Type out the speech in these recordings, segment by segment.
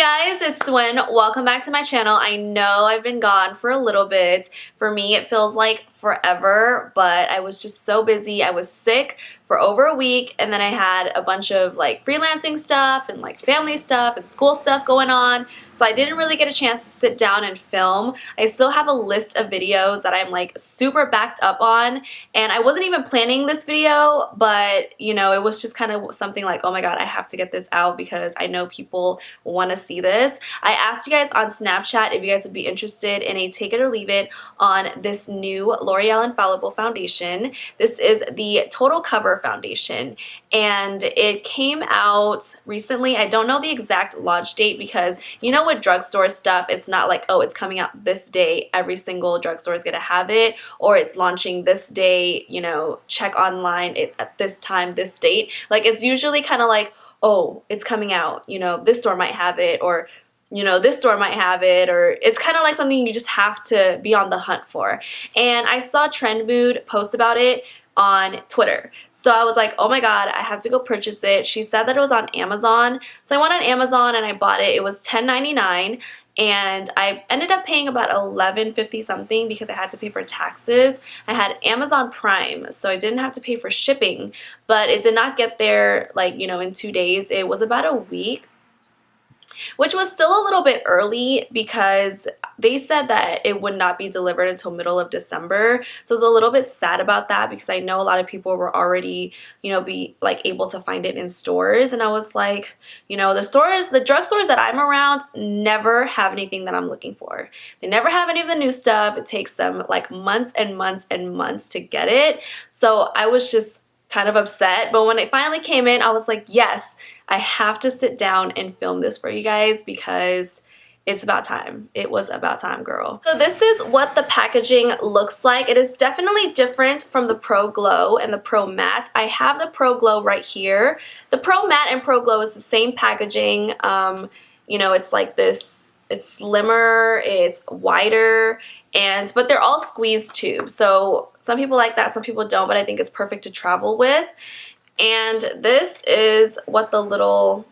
guys, it's Duyen. Welcome back to my channel. I know I've been gone for a little bit. For me, it feels like forever, but I was just so busy. I was sick for over a week, and then I had a bunch of like freelancing stuff and like family stuff and school stuff going on, so I didn't really get a chance to sit down and film. I still have a list of videos that I'm like super backed up on, and I wasn't even planning this video, but you know, it was just kind of something like, oh my god, I have to get this out because I know people want to see this. I asked you guys on Snapchat if you guys would be interested in a take it or leave it on this new Loreal Infallible foundation. This is the Total Cover foundation, and it came out recently. I don't know the exact launch date because you know with drugstore stuff, it's not like, oh, it's coming out this day, every single drugstore is gonna have it, or it's launching this day, you know, check online at this time, this date. Like, it's usually kind of like, oh, it's coming out, you know, this store might have it, or you know, this store might have it, or it's kind of like something you just have to be on the hunt for. And I saw Trend Mood post about it on Twitter. So I was like, oh my god, I have to go purchase it. She said that it was on Amazon. So I went on Amazon and I bought it. It was $10.99. And I ended up paying about $11.50 something because I had to pay for taxes. I had Amazon Prime, so I didn't have to pay for shipping, but it did not get there like, you know, in 2 days. It was about a week, which was still a little bit early because they said that it would not be delivered until middle of December. So I was a little bit sad about that because I know a lot of people were already, you know, be like able to find it in stores. And I was like, you know, the drugstores that I'm around never have anything that I'm looking for. They never have any of the new stuff. It takes them like months and months and months to get it. So I was just kind of upset, but when it finally came in, I was like, yes, I have to sit down and film this for you guys because it's about time. It was about time, girl. So this is what the packaging looks like. It is definitely different from the Pro Glow and the Pro Matte. I have the Pro Glow right here. The Pro Matte and Pro Glow is the same packaging. You know, it's like this, it's slimmer, it's wider, but they're all squeeze tubes. So some people like that, some people don't, but I think it's perfect to travel with. And this is what the little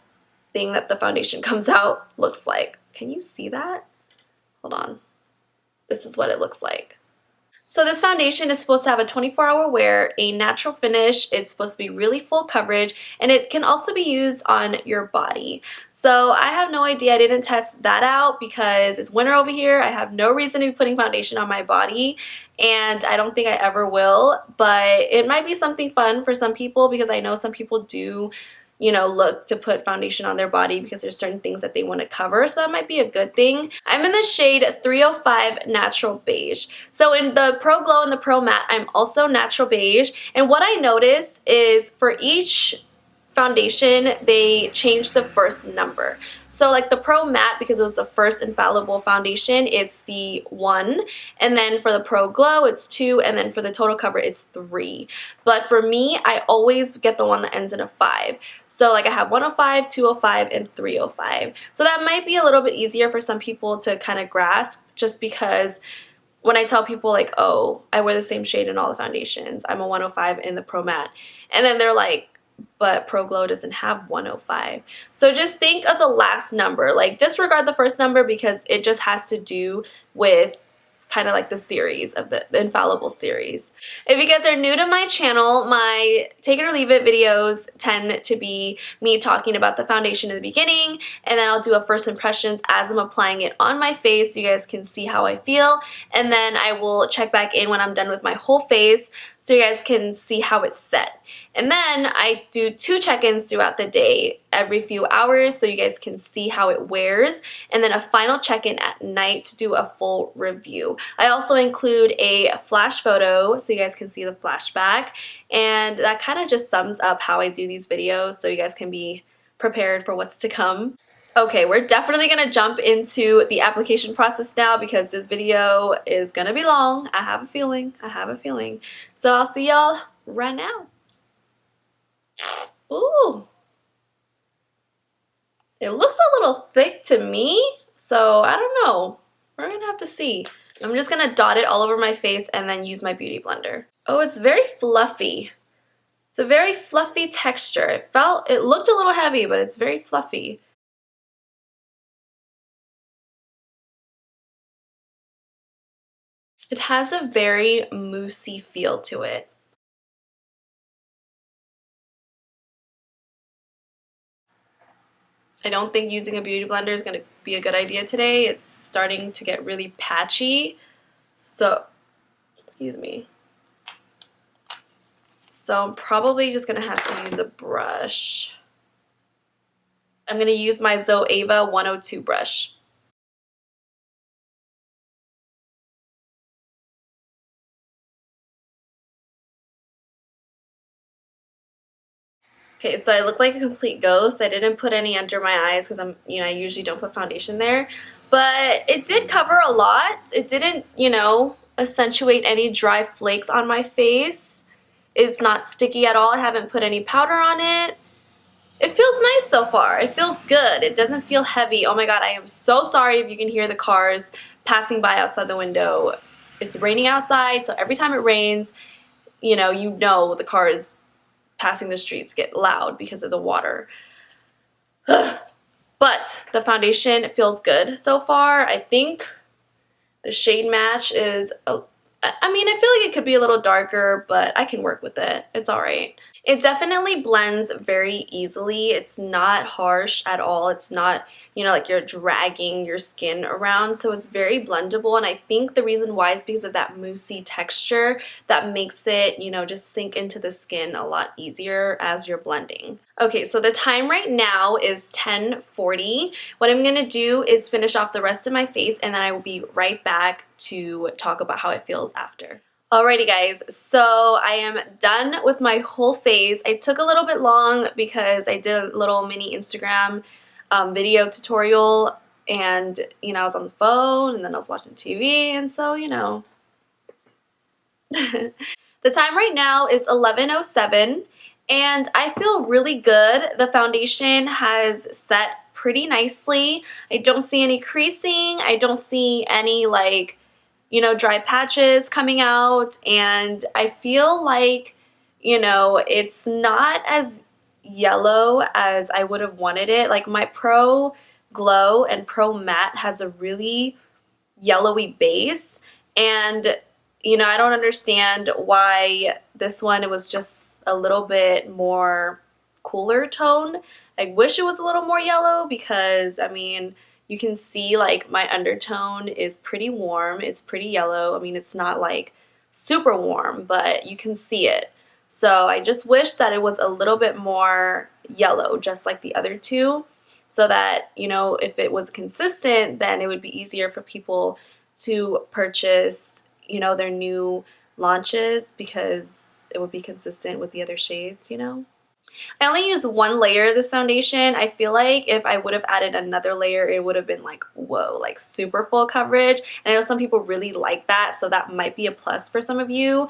thing that the foundation comes out looks like. Can you see that? Hold on. This is what it looks like. So this foundation is supposed to have a 24-hour wear, a natural finish, it's supposed to be really full coverage, and it can also be used on your body. So I have no idea, I didn't test that out because it's winter over here. I have no reason to be putting foundation on my body, and I don't think I ever will, but it might be something fun for some people because I know some people do, you know, look to put foundation on their body because there's certain things that they want to cover, so that might be a good thing. I'm in the shade 305 Natural Beige. So in the Pro Glow and the Pro Matte, I'm also Natural Beige, and what I noticed is for each foundation, they changed the first number. So like the Pro Matte, because it was the first infallible foundation, it's the 1, and then for the Pro Glow, it's 2, and then for the Total Cover, it's 3. But for me, I always get the one that ends in a 5. So like I have 105, 205, and 305. So that might be a little bit easier for some people to kind of grasp, just because when I tell people like, oh, I wear the same shade in all the foundations, I'm a 105 in the Pro Matte, and then they're like, but Pro Glow doesn't have 105. So just think of the last number. Like, disregard the first number because it just has to do with kind of like the series of the Infallible series. If you guys are new to my channel, my take it or leave it videos tend to be me talking about the foundation in the beginning, and then I'll do a first impressions as I'm applying it on my face so you guys can see how I feel, and then I will check back in when I'm done with my whole face so you guys can see how it's set. And then I do 2 check-ins throughout the day every few hours so you guys can see how it wears, and then a final check-in at night to do a full review. I also include a flash photo so you guys can see the flashback, and that kind of just sums up how I do these videos so you guys can be prepared for what's to come. Okay, we're definitely going to jump into the application process now because this video is going to be long. I have a feeling. So I'll see y'all right now. Ooh. It looks a little thick to me, so I don't know. We're going to have to see. I'm just going to dot it all over my face and then use my beauty blender. Oh, it's very fluffy. It's a very fluffy texture. It looked a little heavy, but it's very fluffy. It has a very moussey feel to it. I don't think using a beauty blender is going to be a good idea today. It's starting to get really patchy. So, excuse me. So I'm probably just going to have to use a brush. I'm going to use my Zoeva 102 brush. Okay, so I look like a complete ghost. I didn't put any under my eyes because I usually don't put foundation there. But it did cover a lot. It didn't, accentuate any dry flakes on my face. It's not sticky at all. I haven't put any powder on it. It feels nice so far. It feels good. It doesn't feel heavy. Oh my god, I am so sorry if you can hear the cars passing by outside the window. It's raining outside, so every time it rains, the cars passing the streets get loud because of the water. But the foundation feels good so far. I think the shade match is, I feel like it could be a little darker, but I can work with it. It's all right. It definitely blends very easily. It's not harsh at all. It's not, like you're dragging your skin around. So it's very blendable. And I think the reason why is because of that moussey texture that makes it, just sink into the skin a lot easier as you're blending. Okay, so the time right now is 10:40. What I'm gonna do is finish off the rest of my face and then I will be right back to talk about how it feels after. Alrighty guys, so I am done with my whole face. I took a little bit long because I did a little mini Instagram video tutorial and I was on the phone and then I was watching TV and so The time right now is 11:07 and I feel really good. The foundation has set pretty nicely. I don't see any creasing. I don't see any dry patches coming out, and I feel like, it's not as yellow as I would have wanted it. Like my Pro Glow and Pro Matte has a really yellowy base, and I don't understand why this one it was just a little bit more cooler tone. I wish it was a little more yellow because you can see like my undertone is pretty warm. It's pretty yellow. It's not like super warm, but you can see it. So I just wish that it was a little bit more yellow, just like the other two, so that, if it was consistent, then it would be easier for people to purchase, their new launches because it would be consistent with the other shades. I only use one layer of this foundation. I feel like if I would have added another layer, it would have been like, whoa, like super full coverage. And I know some people really like that, so that might be a plus for some of you.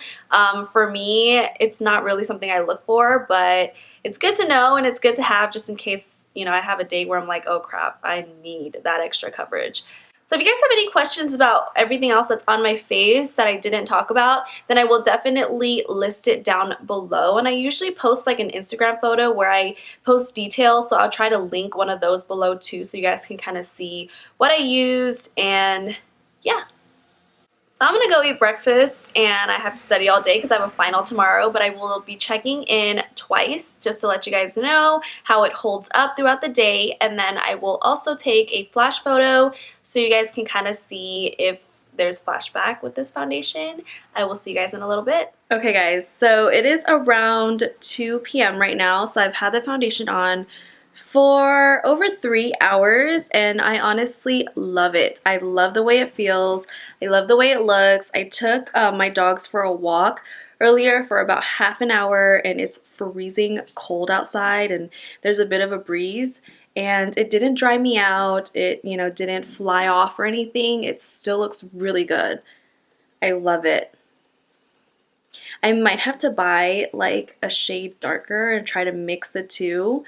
For me, it's not really something I look for, but it's good to know and it's good to have just in case, I have a day where I'm like, oh crap, I need that extra coverage. So if you guys have any questions about everything else that's on my face that I didn't talk about, then I will definitely list it down below. And I usually post like an Instagram photo where I post details, so I'll try to link one of those below too so you guys can kind of see what I used and yeah. So I'm gonna go eat breakfast and I have to study all day because I have a final tomorrow, but I will be checking in twice just to let you guys know how it holds up throughout the day, and then I will also take a flash photo so you guys can kind of see if there's flashback with this foundation. I will see you guys in a little bit. Okay guys, so it is around 2 p.m. right now, so I've had the foundation on for over 3 hours and I honestly love it. I love the way it feels. I love the way it looks. I took my dogs for a walk earlier for about half an hour and it's freezing cold outside and there's a bit of a breeze and it didn't dry me out. It, didn't fly off or anything. It still looks really good. I love it. I might have to buy like a shade darker and try to mix the two.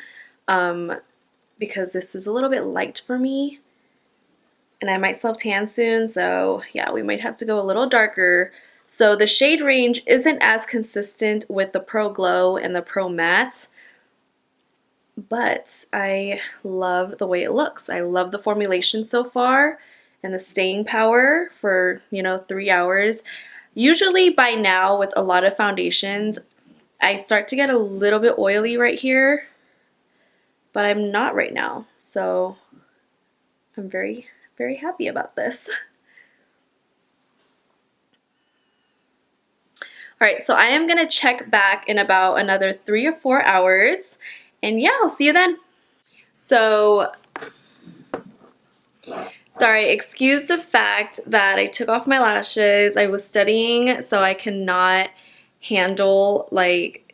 Because this is a little bit light for me and I might self-tan soon, so yeah, we might have to go a little darker. So the shade range isn't as consistent with the Pro Glow and the Pro Matte, but I love the way it looks. I love the formulation so far and the staying power for, 3 hours. Usually by now with a lot of foundations, I start to get a little bit oily right here, but I'm not right now. So I'm very, very happy about this. All right, so I am gonna check back in about another 3 or 4 hours, and yeah, I'll see you then. So, sorry, excuse the fact that I took off my lashes. I was studying, so I cannot handle the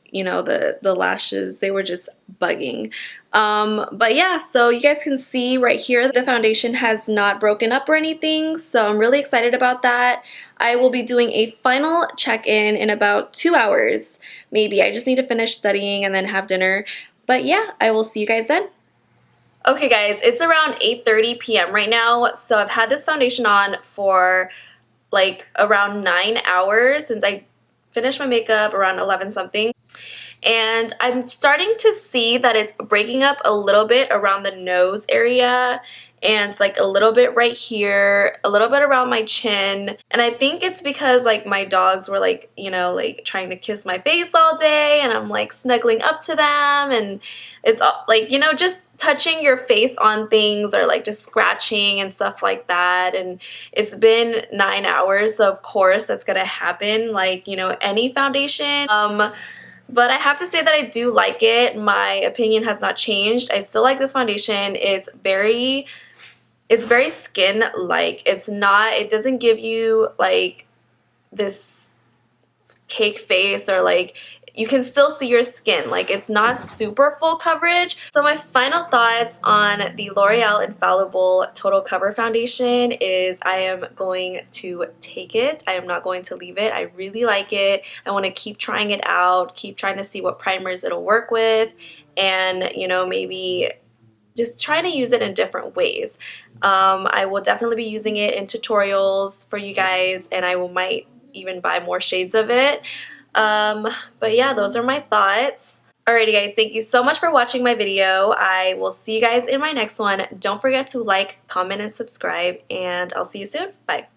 lashes. They were just bugging. But yeah, so you guys can see right here the foundation has not broken up or anything, so I'm really excited about that. I will be doing a final check-in in about 2 hours, maybe. I just need to finish studying and then have dinner. But yeah, I will see you guys then. Okay guys, it's around 8:30 p.m. right now, so I've had this foundation on for like around 9 hours since I finished my makeup around 11 something. And I'm starting to see that it's breaking up a little bit around the nose area and like a little bit right here, a little bit around my chin. And I think it's because like my dogs were like, like trying to kiss my face all day, and I'm like snuggling up to them, and it's like, just touching your face on things or like just scratching and stuff like that. And it's been 9 hours, so of course that's gonna happen like, any foundation. But I have to say that I do like it. My opinion has not changed. I still like this foundation. It's very skin-like. It doesn't give you like this cake face, or like you can still see your skin. Like, it's not super full coverage. So my final thoughts on the L'Oreal Infallible Total Cover Foundation is I am going to take it. I am not going to leave it. I really like it. I want to keep trying it out, keep trying to see what primers it'll work with, and, maybe just trying to use it in different ways. I will definitely be using it in tutorials for you guys, and might even buy more shades of it. But yeah, those are my thoughts. Alrighty guys, thank you so much for watching my video. I will see you guys in my next one. Don't forget to like, comment, and subscribe, and I'll see you soon. Bye.